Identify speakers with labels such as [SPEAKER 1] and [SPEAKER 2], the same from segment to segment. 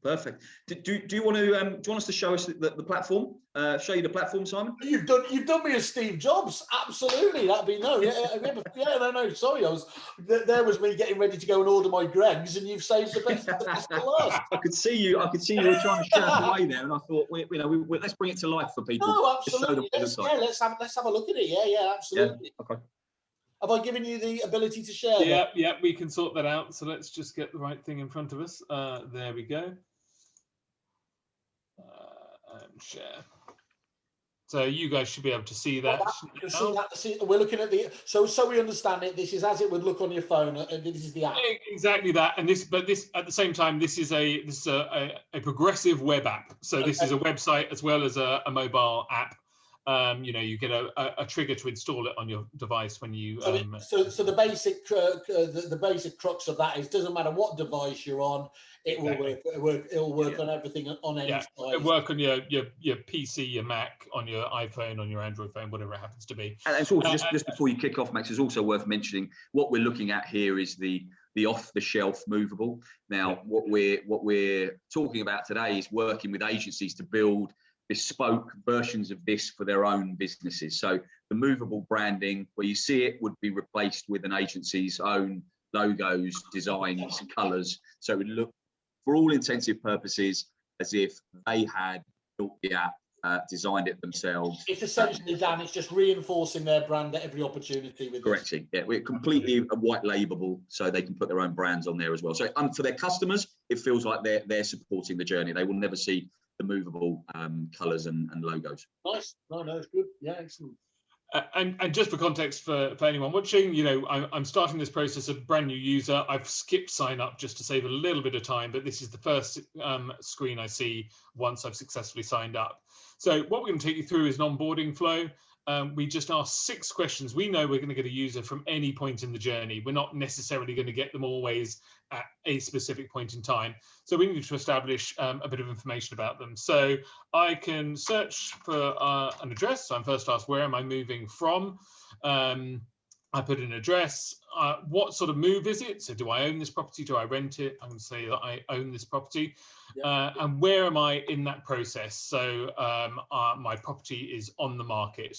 [SPEAKER 1] Perfect. Do you want to do you want us to show us the platform? Show you the platform, Simon?
[SPEAKER 2] You've done me as Steve Jobs. Absolutely, that'd be no. No. Sorry, there was me getting ready to go and order my Greggs, and you've saved the best for last.
[SPEAKER 1] I could see you were trying to shirk away there, and I thought, let's bring it to life for people.
[SPEAKER 2] No, absolutely. Let's have a look at it. Yeah, absolutely.
[SPEAKER 1] Yeah. Okay.
[SPEAKER 2] Have I given you the ability to share?
[SPEAKER 3] Yeah, we can sort that out. So let's just get the right thing in front of us. There we go. And share. So you guys should be able to see that.
[SPEAKER 2] We're looking at so we understand it. This is as it would look on your phone. This is the app.
[SPEAKER 3] Exactly that. And this at the same time, this is a progressive web app. So this is a website as well as a mobile app. You get a trigger to install it on your device when you.
[SPEAKER 2] So the basic the basic crux of that is doesn't matter what device you're on, it will work. It will work on everything on any device. It'll
[SPEAKER 3] work on your PC, your Mac, on your iPhone, on your Android phone, whatever it happens to be.
[SPEAKER 1] And it's also just before you kick off, Max, it's also worth mentioning what we're looking at here is the off-the-shelf movable. Now, what we're talking about today is working with agencies to build bespoke versions of this for their own businesses. So the movable branding, where you see it, would be replaced with an agency's own logos, designs, colours. So it would look, for all intensive purposes, as if they had built the app, designed it themselves.
[SPEAKER 2] It's essentially, Dan, it's just reinforcing their brand at every opportunity.
[SPEAKER 1] Correctly, yeah. We're completely white labelable, so they can put their own brands on there as well. So for their customers, it feels like they're supporting the journey. They will never see the movable colours and logos.
[SPEAKER 2] Nice. No, it's good. Yeah, excellent.
[SPEAKER 3] And just for context for anyone watching, I'm starting this process of brand new user. I've skipped sign up just to save a little bit of time, but this is the first screen I see once I've successfully signed up. So what we're going to take you through is an onboarding flow. We just ask 6 questions. We know we're going to get a user from any point in the journey. We're not necessarily going to get them always at a specific point in time. So we need to establish a bit of information about them. So I can search for an address. So I'm first asked, where am I moving from? I put an address. What sort of move is it? So do I own this property? Do I rent it? I'm going to say that I own this property. And where am I in that process? So my property is on the market.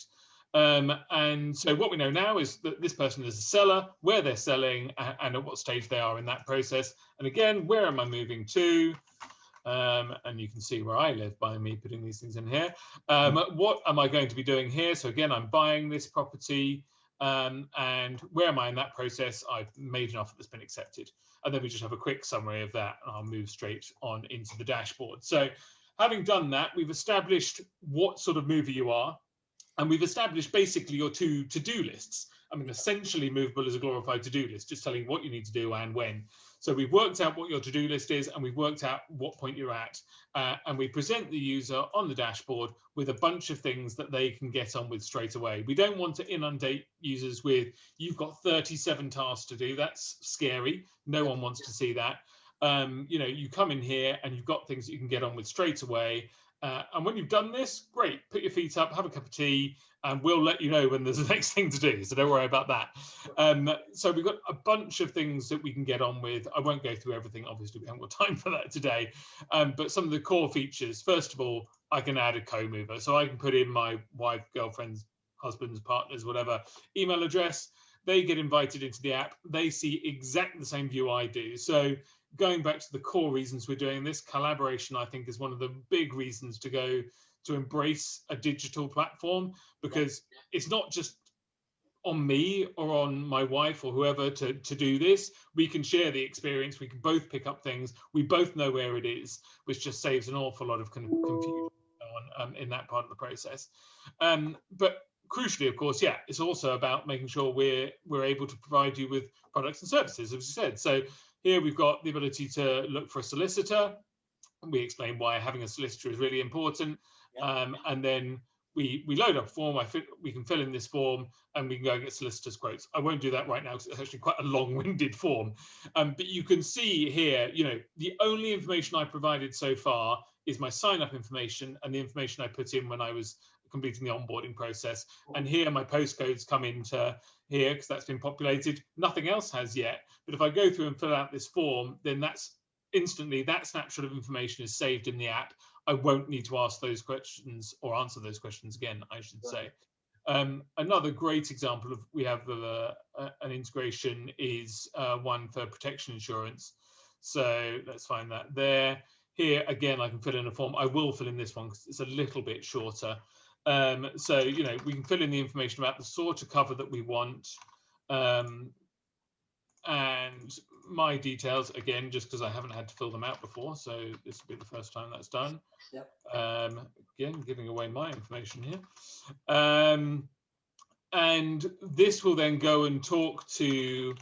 [SPEAKER 3] And so what we know now is that this person is a seller, where they're selling, and at what stage they are in that process. And again, where am I moving to? And you can see where I live by me putting these things in here. What am I going to be doing here? So again, I'm buying this property. And where am I in that process? I've made an offer that's been accepted. And then we just have a quick summary of that, and I'll move straight on into the dashboard. So having done that, we've established what sort of mover you are, and we've established basically your 2 to-do lists. I mean, essentially Moveable is a glorified to-do list, just telling you what you need to do and when. So we've worked out what your to-do list is, and we've worked out what point you're at. And we present the user on the dashboard with a bunch of things that they can get on with straight away. We don't want to inundate users with, you've got 37 tasks to do. That's scary. No one wants to see that. You come in here and you've got things that you can get on with straight away. And when you've done this, great, put your feet up, have a cup of tea, and we'll let you know when there's the next thing to do. So don't worry about that. So we've got a bunch of things that we can get on with. I won't go through everything. Obviously, we haven't got time for that today. But some of the core features, first of all, I can add a co-mover. So I can put in my wife, girlfriend's, husband's, partner's, whatever, email address. They get invited into the app. They see exactly the same view I do. So going back to the core reasons we're doing this, collaboration, I think, is one of the big reasons to embrace a digital platform, because it's not just on me or on my wife or whoever to do this. We can share the experience. We can both pick up things. We both know where it is, which just saves an awful lot of confusion in that part of the process. But crucially, of course, it's also about making sure we're able to provide you with products and services, as we said. So here we've got the ability to look for a solicitor. We explain why having a solicitor is really important. And then we load up a form. We can fill in this form and we can go and get solicitor's quotes. I won't do that right now because it's actually quite a long-winded form. But you can see here, the only information I provided so far is my sign-up information and the information I put in when I was completing the onboarding process. And here my postcodes come into here because that's been populated. Nothing else has yet. But if I go through and fill out this form, then that's instantly that snapshot of information is saved in the app. I won't need to ask those questions or answer those questions again, I should say. Another great example of we have an integration is one for protection insurance. So let's find that there. Here again, I can fill in a form. I will fill in this one because it's a little bit shorter. So we can fill in the information about the sort of cover that we want, and my details again, just because I haven't had to fill them out before. So this will be the first time that's done.
[SPEAKER 2] Yep.
[SPEAKER 3] Again, giving away my information here. And this will then go and talk to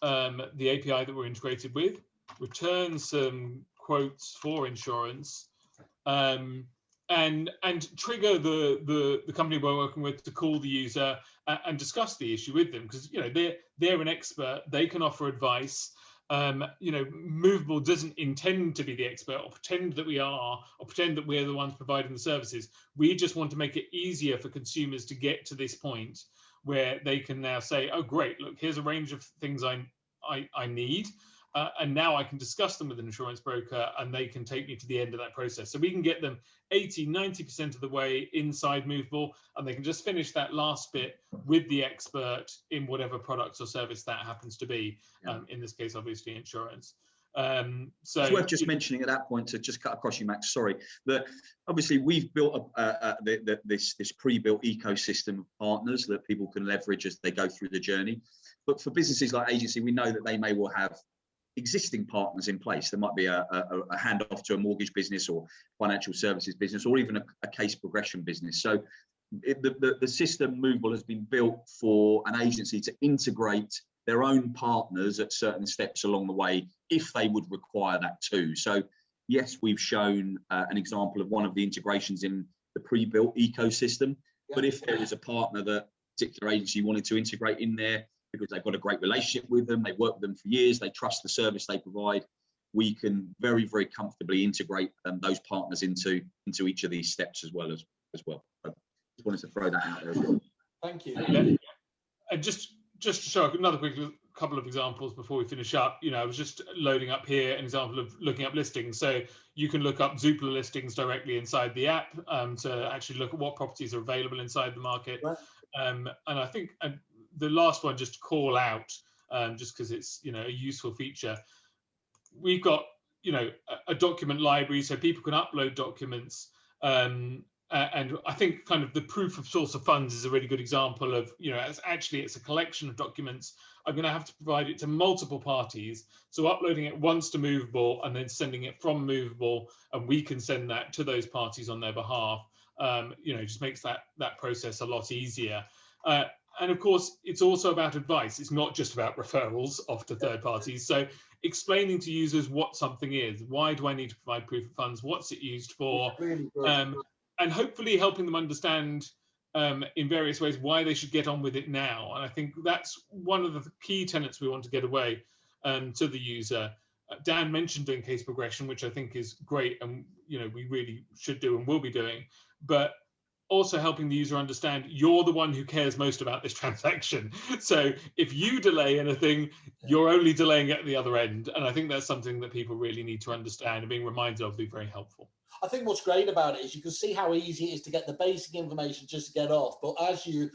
[SPEAKER 3] the API that we're integrated with, return some quotes for insurance, and trigger the company we're working with to call the user and discuss the issue with them, because they're an expert, they can offer advice. Moveable doesn't intend to be the expert or pretend that we are, or pretend that we're the ones providing the services. We just want to make it easier for consumers to get to this point where they can now say, oh great, look, here's a range of things I need, and now I can discuss them with an insurance broker and they can take me to the end of that process. So we can get them 80-90% of the way inside Moveable, and they can just finish that last bit with the expert in whatever product or service that happens to be. In this case, obviously insurance. So
[SPEAKER 1] it's worth just mentioning at that point, to just cut across you, Max, sorry, that obviously we've built this pre-built ecosystem of partners that people can leverage as they go through the journey. But for businesses like agency, we know that they may well have existing partners in place. There might be a handoff to a mortgage business or financial services business, or even a case progression business. So the system Moveable has been built for an agency to integrate their own partners at certain steps along the way, if they would require that too. So yes, we've shown an example of one of the integrations in the pre-built ecosystem, but if there is a partner that a particular agency wanted to integrate in there because they've got a great relationship with them, they've worked with them for years, they trust the service they provide, we can very, very comfortably integrate those partners into each of these steps as well. I just wanted to throw that out there as well.
[SPEAKER 2] Thank you.
[SPEAKER 3] Yeah. And just to show another quick couple of examples before we finish up, I was just loading up here an example of looking up listings. So you can look up Zoopla listings directly inside the app to actually look at what properties are available inside the market.
[SPEAKER 2] Right.
[SPEAKER 3] And I think the last one, just to call out, just because it's a useful feature, we've got a document library, so people can upload documents. And I think kind of the proof of source of funds is a really good example of, it's a collection of documents. I'm going to have to provide it to multiple parties. So uploading it once to Moveable and then sending it from Moveable, and we can send that to those parties on their behalf, just makes that process a lot easier. And of course, it's also about advice. It's not just about referrals off to third parties. So explaining to users what something is, why do I need to provide proof of funds, what's it used for, and hopefully helping them understand in various ways why they should get on with it now. And I think that's one of the key tenets we want to get away to the user. Dan mentioned doing case progression, which I think is great, and we really should do and will be doing, but also helping the user understand you're the one who cares most about this transaction. So if you delay anything, you're only delaying it at the other end. And I think that's something that people really need to understand, and being reminded of will be very helpful.
[SPEAKER 2] I think what's great about it is you can see how easy it is to get the basic information just to get off. But as you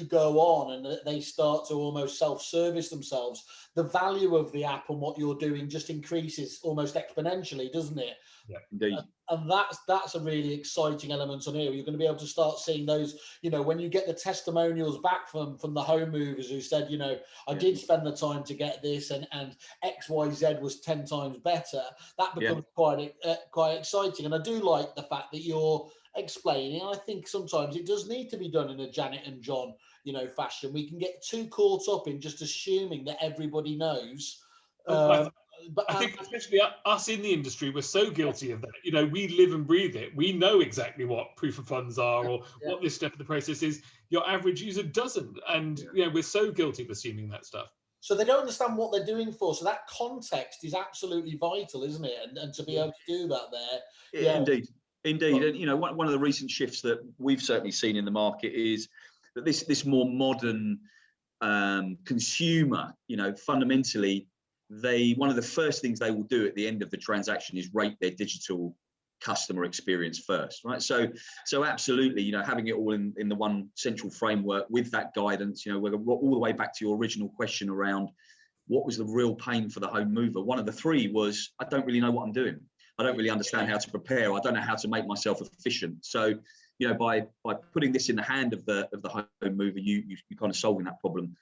[SPEAKER 2] go on and they start to almost self-service themselves, the value of the app and what you're doing just increases almost exponentially, doesn't it?
[SPEAKER 1] Yeah, indeed.
[SPEAKER 2] And that's a really exciting element on here. You're going to be able to start seeing those, when you get the testimonials back from the home movers who said, I did spend the time to get this and XYZ was 10 times better. That becomes quite exciting. And I do like the fact that you're explaining. I think sometimes it does need to be done in a Janet and John, fashion. We can get too caught up in just assuming that everybody knows.
[SPEAKER 3] But I think especially us in the industry, we're so guilty of that. We live and breathe it. We know exactly what proof of funds are or what this step of the process is. Your average user doesn't. And we're so guilty of assuming that stuff.
[SPEAKER 2] So they don't understand what they're doing for. So that context is absolutely vital, isn't it? And to be able to do that there.
[SPEAKER 1] Yeah. Indeed. And, one of the recent shifts that we've certainly seen in the market is that this more modern consumer, fundamentally, one of the first things they will do at the end of the transaction is rate their digital customer experience first, right? So absolutely, you know, having it all in the one central framework with that guidance, you know, all the way back to your original question around what was the real pain for the home mover. One of the three was, I don't really know what I'm doing. I don't really understand how to prepare. I don't know how to make myself efficient. So, you know, by putting this in the hand of the home mover, you're kind of solving that problem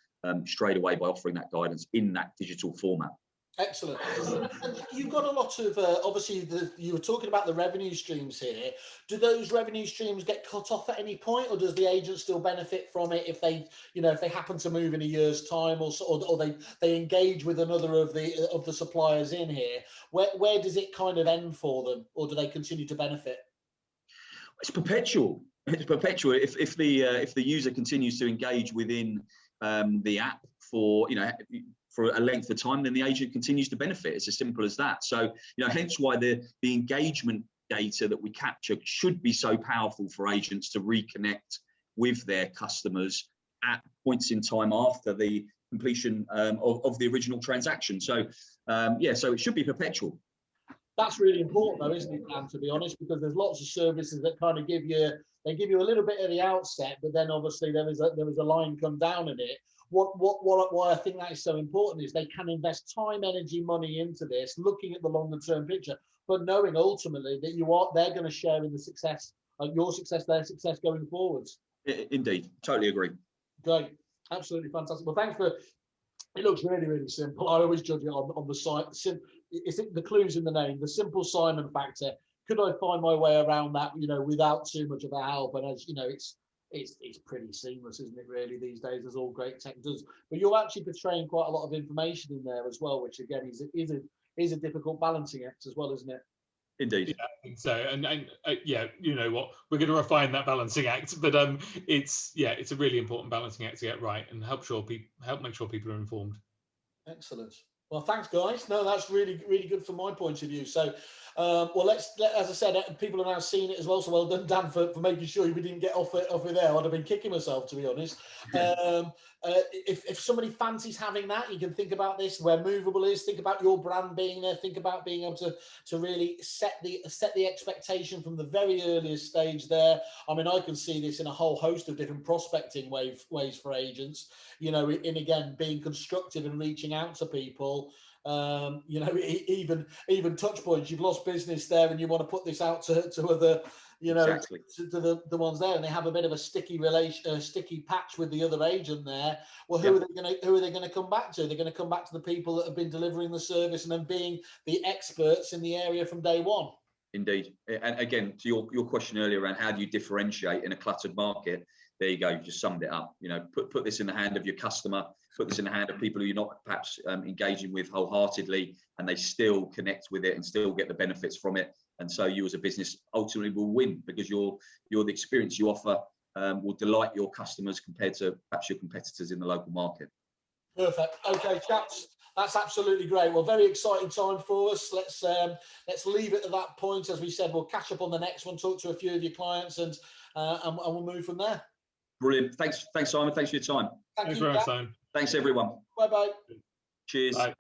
[SPEAKER 1] straight away by offering that guidance in that digital format.
[SPEAKER 2] Excellent. And you've got a lot of, obviously, you were talking about the revenue streams here. Do those revenue streams get cut off at any point, or does the agent still benefit from it if they, you know, if they happen to move in a year's time, or they engage with another of the suppliers in here? Where does it kind of end for them, or do they continue to benefit?
[SPEAKER 1] It's perpetual. It's perpetual. If the user continues to engage within the app for, you know, for a length of time, then the agent continues to benefit. It's as simple as that. So, you know, hence why the engagement data that we capture should be so powerful for agents to reconnect with their customers at points in time after the completion of the original transaction. So, yeah, so it should be perpetual.
[SPEAKER 2] That's really important, though, isn't it, Dan, to be honest, because there's lots of services that kind of give you a little bit at the outset, but then obviously there is a line come down in it. Why I think that is so important is they can invest time, energy, money into this, looking at the longer term picture, but knowing ultimately that they're going to share in the success, your success, their success going forwards.
[SPEAKER 1] Indeed, totally agree.
[SPEAKER 2] Great, absolutely fantastic. Well, thanks for. It looks really, really simple. I always judge it on the site. The clues in the name, the simple Simon factor. Could I find my way around that, you know, without too much of a help? And as you know, it's pretty seamless, isn't it, really, these days, as all great tech does. But you're actually portraying quite a lot of information in there as well, which again is a difficult balancing act as well, isn't it?
[SPEAKER 1] Indeed.
[SPEAKER 3] Yeah, I think so. And yeah, you know what, we're going to refine that balancing act, but it's a really important balancing act to get right and help make sure people are informed.
[SPEAKER 2] Excellent. Well, thanks, guys. No, that's really, really good from my point of view. So, well, as I said, people have now seen it as well. So well done, Dan, for making sure we didn't get off it there. I'd have been kicking myself, to be honest. If somebody fancies having that, you can think about this, where Moveable is. Think about your brand being there. Think about being able to really set the expectation from the very earliest stage there. I mean, I can see this in a whole host of different prospecting ways for agents. You know, in again being constructive and reaching out to people. You know, even touch points. You've lost business there, and you want to put this out to other, you know, exactly. to the ones there, and they have a bit of a sticky patch with the other agent there. Well, who are they going to come back to? They're going to come back to the people that have been delivering the service and then being the experts in the area from day one.
[SPEAKER 1] Indeed, and again, to your question earlier around how do you differentiate in a cluttered market, there you go, you just summed it up. You know, put this in the hand of your customer, put this in the hand of people who you're not perhaps engaging with wholeheartedly, and they still connect with it and still get the benefits from it. And so you as a business ultimately will win, because the experience you offer will delight your customers compared to perhaps your competitors in the local market.
[SPEAKER 2] Perfect. Okay, chaps. That's absolutely great. Well, very exciting time for us. Let's leave it at that point. As we said, we'll catch up on the next one, talk to a few of your clients, and we'll move from there.
[SPEAKER 1] Brilliant. Thanks, Simon. Thanks for your time.
[SPEAKER 3] Thanks very much, Simon.
[SPEAKER 1] Thanks, everyone.
[SPEAKER 2] Bye-bye.
[SPEAKER 1] Cheers.
[SPEAKER 3] Bye.